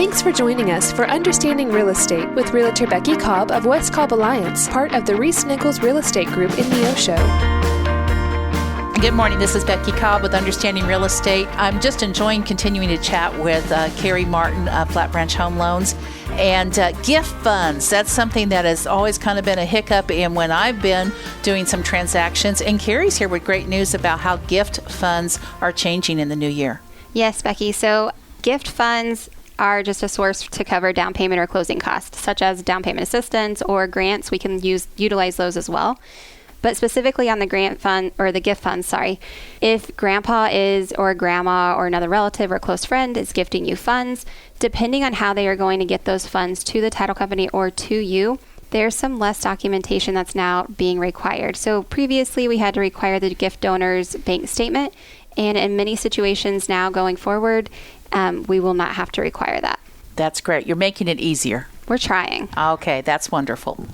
Thanks for joining us for Understanding Real Estate with Realtor Becky Cobb of West Cobb Alliance, part of the ReeceNichols Real Estate Group in Neosho. Good morning. This is Becky Cobb with Understanding Real Estate. I'm just enjoying continuing to chat with Carrie Martin of Flat Branch Home Loans. And gift funds, that's something that has always kind of been a hiccup in when I've been doing some transactions. And Carrie's here with great news about how gift funds are changing in the new year. Yes, Becky. So gift funds are just a source to cover down payment or closing costs, such as down payment assistance or grants. We can utilize those as well. But specifically on the grant fund or the gift fund, if grandpa or grandma or another relative or close friend is gifting you funds, depending on how they are going to get those funds to the title company or to you, there's some less documentation that's now being required. So previously we had to require the gift donor's bank statement, and in many situations now going forward, we will not have to require that. That's great. You're making it easier. We're trying. Okay, that's wonderful.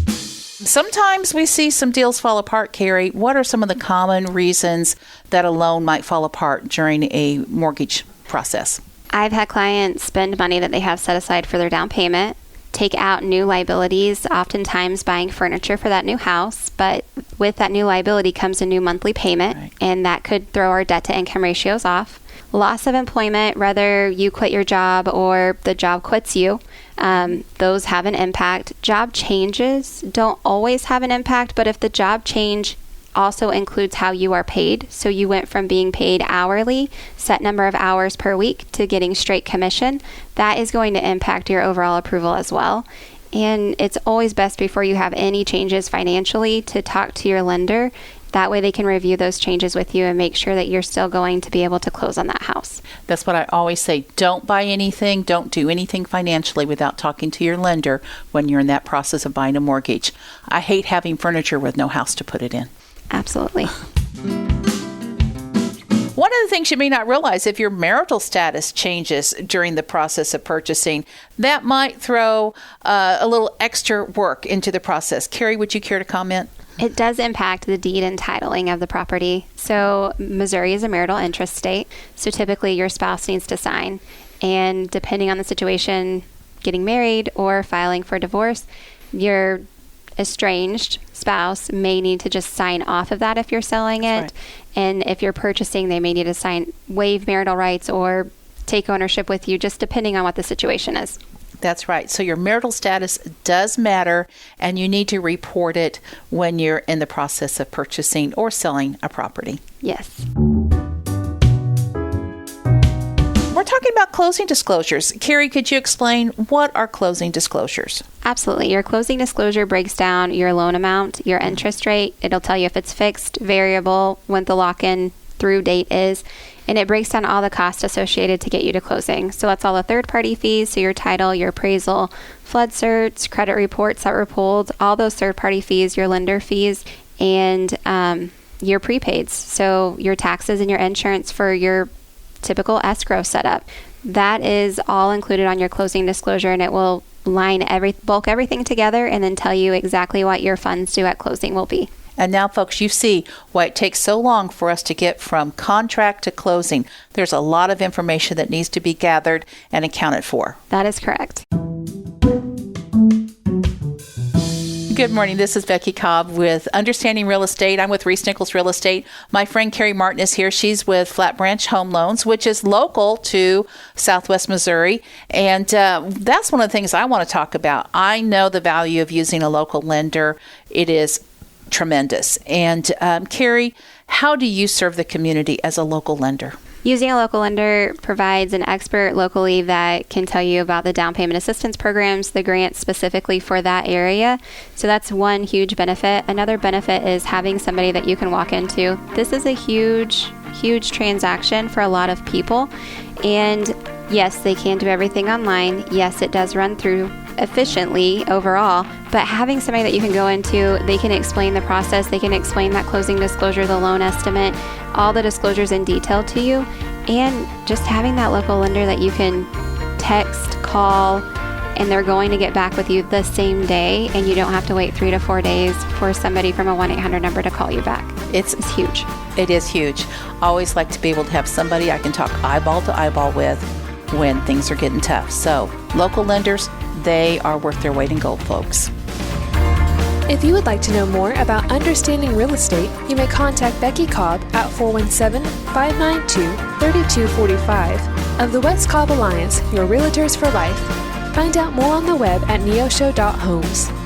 Sometimes we see some deals fall apart, Carrie. What are some of the common reasons that a loan might fall apart during a mortgage process? I've had clients spend money that they have set aside for their down payment, take out new liabilities, oftentimes buying furniture for that new house, but with that new liability comes a new monthly payment, right, and that could throw our debt-to-income ratios off. Loss of employment, whether you quit your job or the job quits you, those have an impact. Job changes don't always have an impact, but if the job change also includes how you are paid, so you went from being paid hourly, set number of hours per week, to getting straight commission, that is going to impact your overall approval as well. And it's always best before you have any changes financially to talk to your lender. That way they can review those changes with you and make sure that you're still going to be able to close on that house. That's what I always say. Don't buy anything. Don't do anything financially without talking to your lender when you're in that process of buying a mortgage. I hate having furniture with no house to put it in. Absolutely. One of the things you may not realize, if your marital status changes during the process of purchasing, that might throw a little extra work into the process. Carrie, would you care to comment? It does impact the deed and titling of the property. So Missouri is a marital interest state, so typically your spouse needs to sign. And depending on the situation, getting married or filing for divorce, your estranged spouse may need to just sign off of that if you're selling it. Right. And if you're purchasing, they may need to waive marital rights or take ownership with you, just depending on what the situation is. That's right. So your marital status does matter, and you need to report it when you're in the process of purchasing or selling a property. Yes. We're talking about closing disclosures. Carrie, could you explain what are closing disclosures? Absolutely. Your closing disclosure breaks down your loan amount, your interest rate. It'll tell you if it's fixed, variable, when the lock-in through date is, and it breaks down all the costs associated to get you to closing. So that's all the third-party fees, so your title, your appraisal, flood certs, credit reports that were pulled, all those third-party fees, your lender fees, and your prepaids. So your taxes and your insurance for your typical escrow setup. That is all included on your closing disclosure, and it will bulk everything together and then tell you exactly what your funds due at closing will be. And now, folks, you see why it takes so long for us to get from contract to closing. There's a lot of information that needs to be gathered and accounted for. That is correct. Good morning. This is Becky Cobb with Understanding Real Estate. I'm with ReeceNichols Real Estate. My friend Carrie Martin is here. She's with Flat Branch Home Loans, which is local to Southwest Missouri. And that's one of the things I want to talk about. I know the value of using a local lender. It is tremendous. And Carrie, how do you serve the community as a local lender? Using a local lender provides an expert locally that can tell you about the down payment assistance programs, the grants specifically for that area. So that's one huge benefit. Another benefit is having somebody that you can walk into. This is a huge transaction for a lot of people. And yes, they can do everything online. Yes, it does run through efficiently overall, but having somebody that you can go into, they can explain the process, they can explain that closing disclosure, the loan estimate, all the disclosures in detail to you, and just having that local lender that you can text, call, and they're going to get back with you the same day, and you don't have to wait 3 to 4 days for somebody from a 1-800 number to call you back. It's huge. It is huge. I always like to be able to have somebody I can talk eyeball to eyeball with when things are getting tough. So local lenders, they are worth their weight in gold, folks. If you would like to know more about understanding real estate, you may contact Becky Cobb at 417-592-3245 of the West Cobb Alliance, your realtors for life. Find out more on the web at neosho.homes.